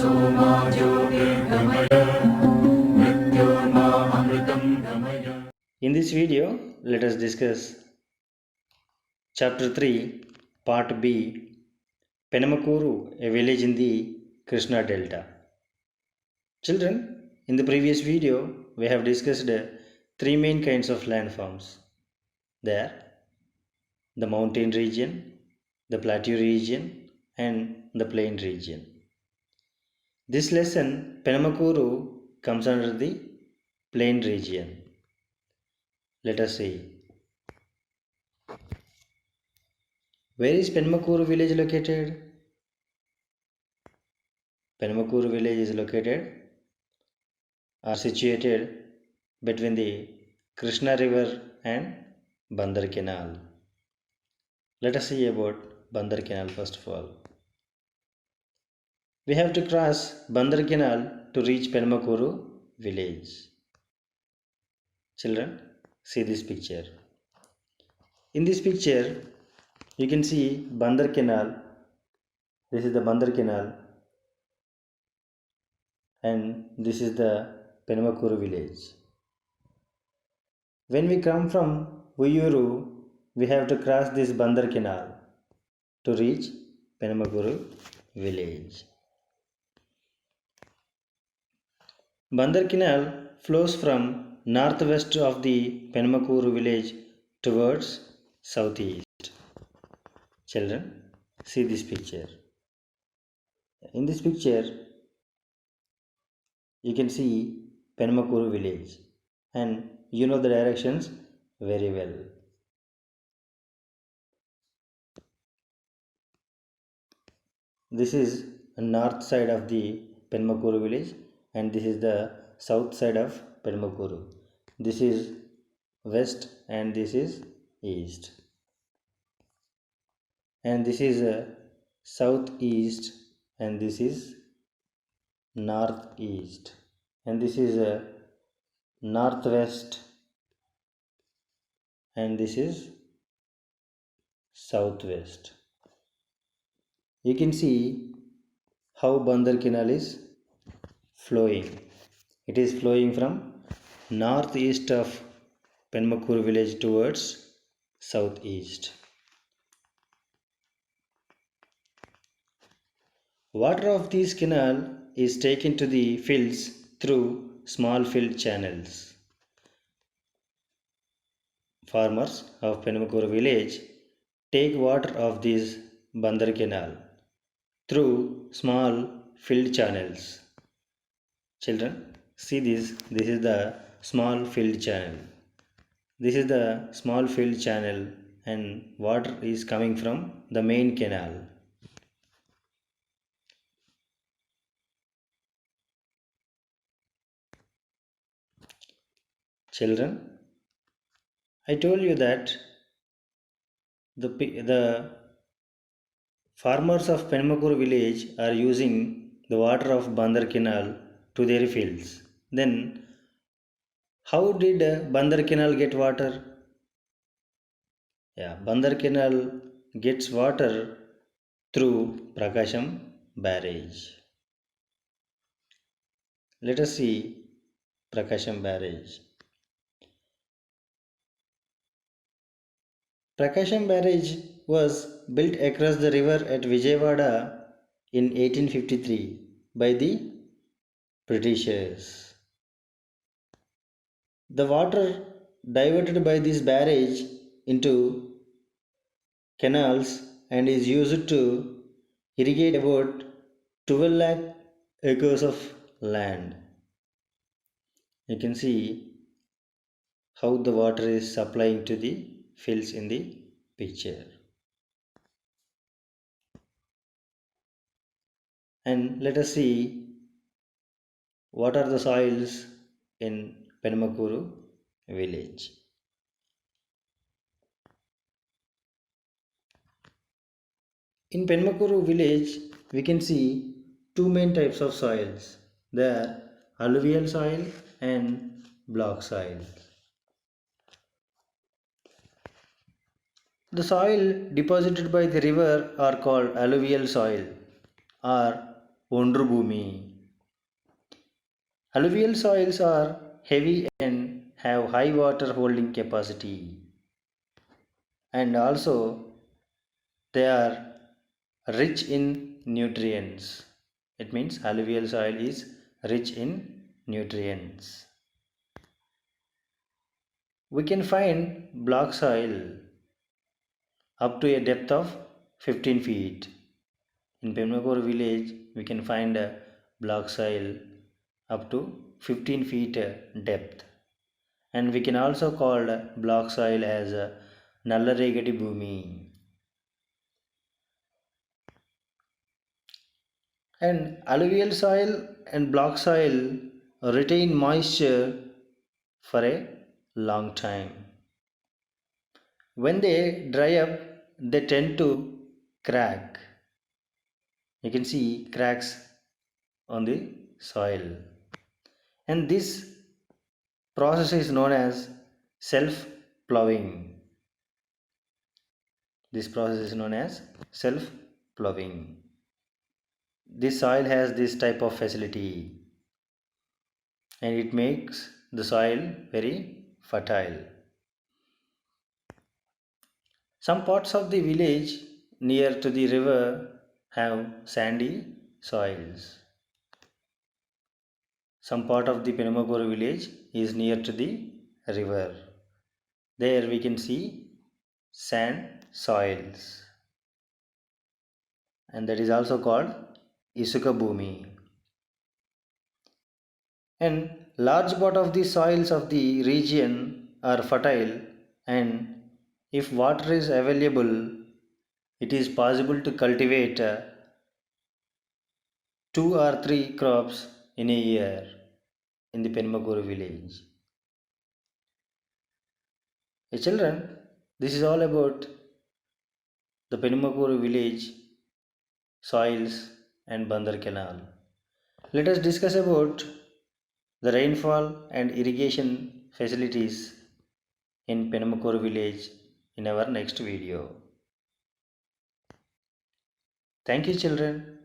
सोमा ज्योतिर्गमय मृत्योर्मा अमृतं गमय. In this video, let us discuss Chapter 3, Part B, Penamakuru, a village in the Krishna Delta. Children, in the previous video, we have discussed three main kinds of landforms. They are the mountain region, the plateau region, and the plain region. This lesson, Penamakuru, comes under the plain region. Let us see. Where is Penamakuru village located? Penamakuru village is located or situated between the Krishna river and Bandar canal. Let us see about Bandar canal first of all. We have to cross Bandar canal to reach Penamakuru village. Children, see this picture. In this picture, you can see Bandar canal. This is the Bandar canal and this is the Penamakuru village. When we come from Uyuru, we have to cross this Bandar canal to reach Penamakuru village. Bandar canal flows from northwest of the Penamakuru village towards southeast. Children, see this picture. In this picture, you can see Penamakuru village and you know the directions very well. This is the north side of the Penamakuru village and this is the south side of Penamakuru. This is west and this is east. And this is southeast and this is northeast. And this is northwest and this is southwest. You can see how Bandar canal is flowing. It is flowing from northeast of Penamakuru village towards southeast. Water of this canal is taken to the fields through small field channels. Farmers of Penamakuru village take water of this Bandar canal through small field channels. Children, see this. This is the small field channel. This is the small field channel and water is coming from the main canal. Children, I told you that the farmers of Penamakuru village are using the water of Bandar canal to their fields. Then, how did Bandar canal get water? Yeah, Bandar canal gets water through Prakasham barrage. Let us see Prakasham barrage. Prakasham barrage was built across the river at Vijayawada in 1853 by the Britishers. The water diverted by this barrage into canals and is used to irrigate about 12 lakh acres of land. You can see how the water is supplying to the fields in the picture. And let us see what are the soils in Penamakuru village. In Penamakuru village, we can see two main types of soils. They are alluvial soil and block soil. The soil deposited by the river are called alluvial soil or Ondru Bhumi. Alluvial soils are heavy and have high water holding capacity, and also they are rich in nutrients. It means alluvial soil is rich in nutrients. We can find block soil up to a depth of 15 feet. In Pemnagore village, we can find a block soil up to 15 feet depth. And we can also call block soil as Nallaregati Bhumi. And alluvial soil and block soil retain moisture for a long time. When they dry up, they tend to crack. You can see cracks on the soil, and this process is known as self plowing. This process is known as self plowing. This soil has this type of facility, and it makes the soil very fertile. Some parts of the village near to the river have sandy soils. Some part of the Penamagore village is near to the river. There we can see sand soils, and that is also called Isuka Bhumi. And large part of the soils of the region are fertile, and if water is available, it is possible to cultivate 2 or 3 crops in a year in the Penmagore village. Children, this is all about the Penmagore village soils and Bandar Canal. Let us discuss about the rainfall and irrigation facilities in Penmagore village in our next video. Thank you, children.